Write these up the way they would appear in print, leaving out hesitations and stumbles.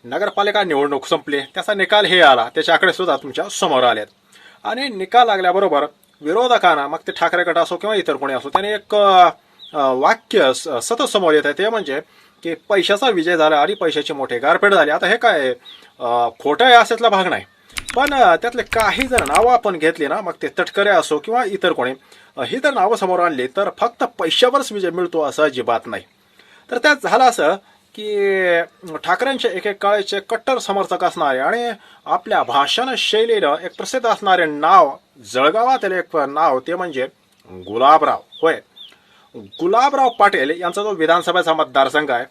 नगरपालिका निवडणूक संपली, त्याचा निकाल हे आला, त्याचे आकडे सुद्धा तुमच्या समोर आलेत. आणि निकाल लागल्याबरोबर विरोधकांना, मग ते ठाकरे गट असो किंवा इतर कोणी असो, त्याने एक वाक्य सतत समोर येत आहे, ते म्हणजे की पैशाचा विजय झाला आणि पैशाची मोठी गारपेट झाली. आता हे काय खोटं आहे अशातला भाग नाही, पण त्यातले काही जर नावं आपण घेतली ना, मग ते तटकरे असो किंवा इतर कोणी, ही जर नावं समोर आणली तर फक्त पैशावरच विजय मिळतो असं अजिबात नाही. तर त्यात झालं असं की ठाकरेंचे एक काळचे कट्टर समर्थक असणारे आणि आपल्या भाषण शैलीनं एक प्रसिद्ध असणारे नाव, जळगावातील एक नाव, ते म्हणजे गुलाबराव. होय, गुलाबराव पाटील यांचा जो विधानसभेचा मतदारसंघ आहे,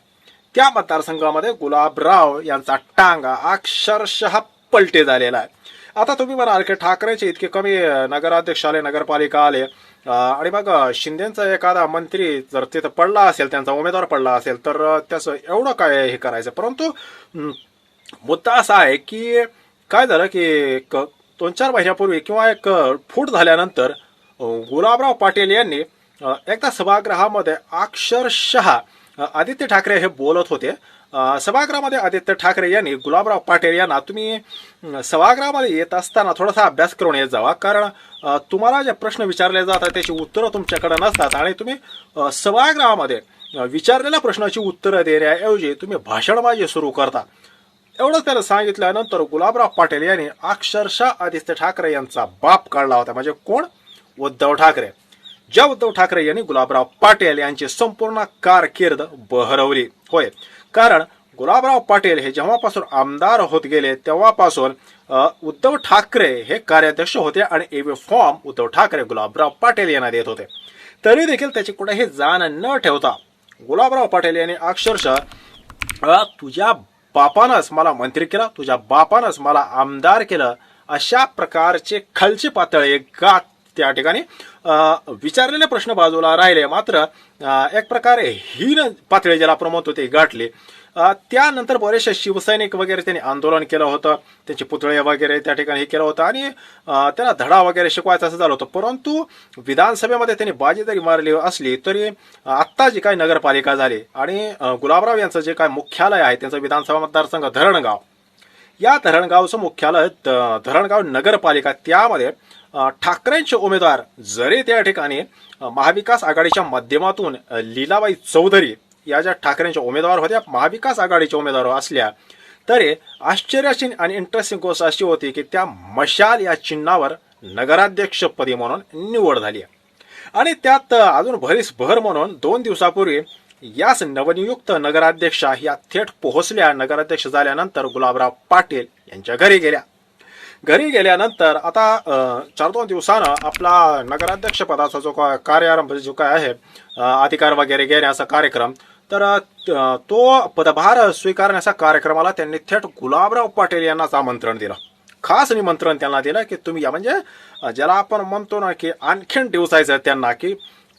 त्या मतदारसंघामध्ये गुलाबराव यांचा टांगा अक्षरशः पलटे झालेला आहे. आता तुम्ही म्हणाल की ठाकरेचे इतके कमी नगराध्यक्ष आले, नगरपालिका आले, आणि मग शिंदेचा एखादा मंत्री जर तिथं पडला असेल, त्यांचा उमेदवार पडला असेल, तर त्याचं एवढं काय हे करायचं. परंतु मुद्दा असा आहे की काय झालं की 2-4 महिन्यापूर्वी किंवा एक फूट झाल्यानंतर गुलाबराव पाटील यांनी एकदा सभागृहामध्ये अक्षरशः आदित्य ठाकरे हे बोलत होते. सभागृहामध्ये आदित्य ठाकरे यांनी गुलाबराव पाटील यांना, तुम्ही सभागृहामध्ये येत असताना थोडासा अभ्यास करून येत जावा, कारण तुम्हाला जे प्रश्न विचारले जातात त्याची उत्तरं तुमच्याकडे नसतात आणि तुम्ही सभागृहामध्ये विचारलेल्या प्रश्नाची उत्तरं देण्याऐवजी तुम्ही भाषणबाजी सुरू करता. एवढं त्याला सांगितल्यानंतर गुलाबराव पाटील यांनी अक्षरशः आदित्य ठाकरे यांचा बाप काढला होता. म्हणजे कोण? उद्धव ठाकरे. ज्या उद्धव ठाकरे यांनी गुलाबराव पाटील यांची संपूर्ण कारकीर्द बहरवली. होय, कारण गुलाबराव पाटील हे जेव्हापासून आमदार होत गेले तेव्हापासून उद्धव ठाकरे हे कार्याध्यक्ष होते आणि एव्ही फॉर्म उद्धव ठाकरे गुलाबराव पाटील यांना देत होते. तरी देखील त्याची कुठेही जाण न ठेवता गुलाबराव पाटील यांनी अक्षरशः तुझ्या बापानंच मला मंत्री केलं, तुझ्या बापानंच मला आमदार केलं, अशा प्रकारचे खालची पातळी गाठ त्या ठिकाणी विचारलेले प्रश्न बाजूला राहिले, मात्र एक प्रकारे हीन पातळी ज्याला आपण म्हणतो ते गाठले. त्यानंतर बरेचसे शिवसैनिक वगैरे त्यांनी आंदोलन केलं होतं, त्यांचे पुतळे वगैरे त्या ठिकाणी हे केलं होतं आणि त्यांना धडा वगैरे शिकवायचं असं झालं होतं. परंतु विधानसभेमध्ये त्यांनी बाजी जरी मारली असली तरी आत्ता जी काही नगरपालिका झाली आणि गुलाबराव यांचं जे काय मुख्यालय आहे, त्यांचं विधानसभा मतदारसंघ धरणगाव, या धरणगावचं मुख्यालय धरणगाव नगरपालिका, त्यामध्ये ठाकरेंचे उमेदवार जरी त्या ठिकाणी महाविकास आघाडीच्या माध्यमातून लीलाबाई चौधरी या ज्या ठाकरेंच्या उमेदवार होत्या, महाविकास आघाडीच्या उमेदवार असल्या, तरी आश्चर्याची आणि इंटरेस्टिंग गोष्ट अशी होती की त्या मशाल या चिन्हावर नगराध्यक्षपदी म्हणून निवड झाली. आणि त्यात अजून भरीस भर म्हणून 2 दिवसापूर्वी याच नवनियुक्त नगराध्यक्षा या थेट पोहोचल्या. नगराध्यक्ष झाल्यानंतर गुलाबराव पाटील यांच्या घरी गेल्या. घरी गेल्यानंतर आता 4-2 दिवसानं आपला नगराध्यक्ष पदाचा जो कार्यारंभ जो काय आहे, अधिकार वगैरे घेण्याचा कार्यक्रम, तर तो पदभार स्वीकारण्याच्या कार्यक्रमाला त्यांनी थेट गुलाबराव पाटील यांनाच आमंत्रण दिलं. खास निमंत्रण त्यांना दिलं की तुम्ही या, म्हणजे ज्याला आपण म्हणतो ना की आणखीन दिवसायचं त्यांना की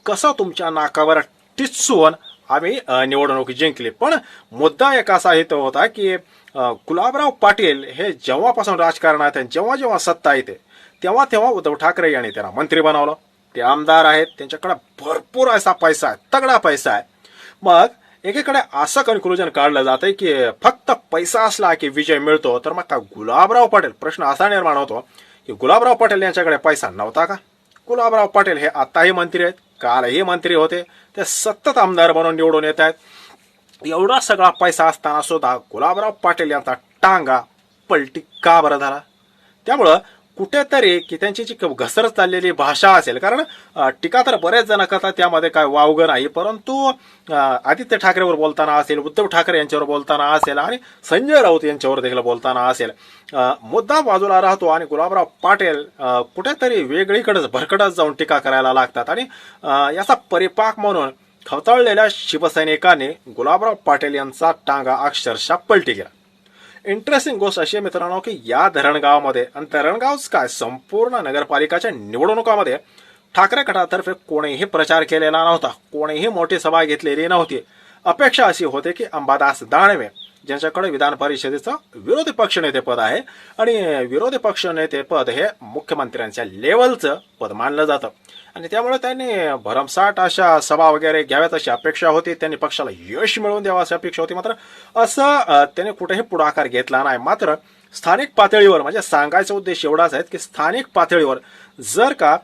कसं तुमच्या नाकावर टिचून आम्ही निवडणूक जिंकली. पण मुद्दा एक असा हेतू होता की गुलाबराव पाटील हे जेव्हापासून राजकारणात आहे, जेव्हा जेव्हा सत्ता येते तेव्हा तेव्हा उद्धव ठाकरे यांनी त्यांना मंत्री बनवलं. ते आमदार आहेत, त्यांच्याकडे भरपूर असा पैसा आहे, तगडा पैसा आहे. मग एकीकडे असं कन्क्लुजन काढलं जातंय की फक्त पैसा असला की विजय मिळतो, तर मग का गुलाबराव पाटील, प्रश्न असा निर्माण होतो की गुलाबराव पाटील यांच्याकडे पैसा नव्हता का? गुलाबराव पाटील हे आताही मंत्री आहेत, कालही मंत्री होते, ते सतत आमदार बनून निवडून येत आहेत. एवढा सगळा पैसा असताना सुद्धा गुलाबराव पाटील यांचा टांगा पलटी का बरं झाला? त्यामुळं कुठेतरी की त्यांची जी घसरत चाललेली भाषा असेल, कारण टीका तर बरेच जण करतात, त्यामध्ये काय वावगं नाही, परंतु आदित्य ठाकरेवर बोलताना असेल, उद्धव ठाकरे यांच्यावर बोलताना असेल आणि संजय राऊत यांच्यावर देखील बोलताना असेल, मुद्दा बाजूला राहतो आणि गुलाबराव पाटील कुठेतरी वेगळीकडेच भरकटच जाऊन टीका करायला लागतात. आणि याचा परिपाक म्हणून खवताळलेल्या शिवसैनिकांनी गुलाबराव पाटील यांचा टांगा अक्षरशः पलटी केला. इंटरेस्टिंग गोष्ट अशी आहे मित्रांनो की या धरणगावामध्ये, आणि धरणगावच काय संपूर्ण नगरपालिकाच्या निवडणुकामध्ये ठाकरे गटातर्फे कोणीही प्रचार केलेला नव्हता, कोणीही मोठी सभा घेतलेली नव्हती. अपेक्षा अशी होती की अंबादास दानवे ज्यांच्याकडे विधान परिषदेचं विरोधी पक्षनेतेपद आहे. आणि विरोधी पक्षनेतेपद हे मुख्यमंत्र्यांच्या लेवलचं पद मानलं जातं. आणि त्यामुळे त्यांनी भरमसाठ अशा सभा वगैरे घ्याव्यात अशी अपेक्षा होती. त्यांनी पक्षाला यश मिळवून द्यावं अशी अपेक्षा होती. मात्र असं त्यांनी कुठेही पुढाकार घेतला नाही. मात्र स्थानिक पातळीवर म्हणजे सांगायचा उद्देश एवढाच आहे की स्थानिक पातळीवर जर का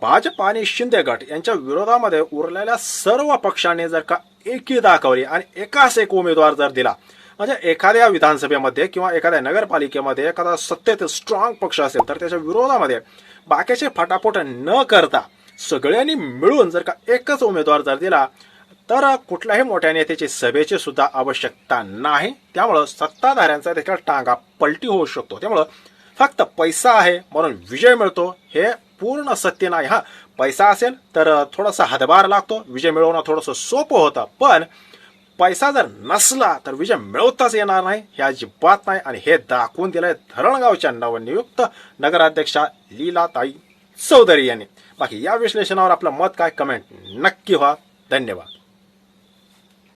भाजप आणि शिंदे गट यांच्या विरोधामध्ये उरलेल्या सर्व पक्षांनी जर का एकी दाखवली आणि एकाच एक उमेदवार जर दिला, म्हणजे एखाद्या विधानसभेमध्ये किंवा एखाद्या नगरपालिकेमध्ये एखादा सत्तेत स्ट्रॉंग पक्ष असेल तर त्याच्या विरोधामध्ये बाकीचे फटाफट न करता सगळ्यांनी मिळून जर का एकच उमेदवार जर दिला तर कुठल्याही मोठ्या नेत्याची सभेची सुद्धा आवश्यकता नाही. त्यामुळं सत्ताधाऱ्यांचा देखील टांगा पलटी होऊ शकतो. त्यामुळं फक्त पैसा आहे म्हणून विजय मिळतो हे पूर्ण सत्य नाही. हा, पैसा असेल तर थोडासा हातभार लागतो, विजय मिळवणं थोडंसं सोपं होतं. पण पैसा जर नसला तर विजय मिळवताच येणार नाही, हे अजिबात नाही. आणि हे दाखवून दिलंय धरणगावच्या नवनियुक्त नगराध्यक्षा लीलाताई चौधरी यांनी. बाकी या विश्लेषणावर आपलं मत काय, कमेंट नक्की व्हा. धन्यवाद.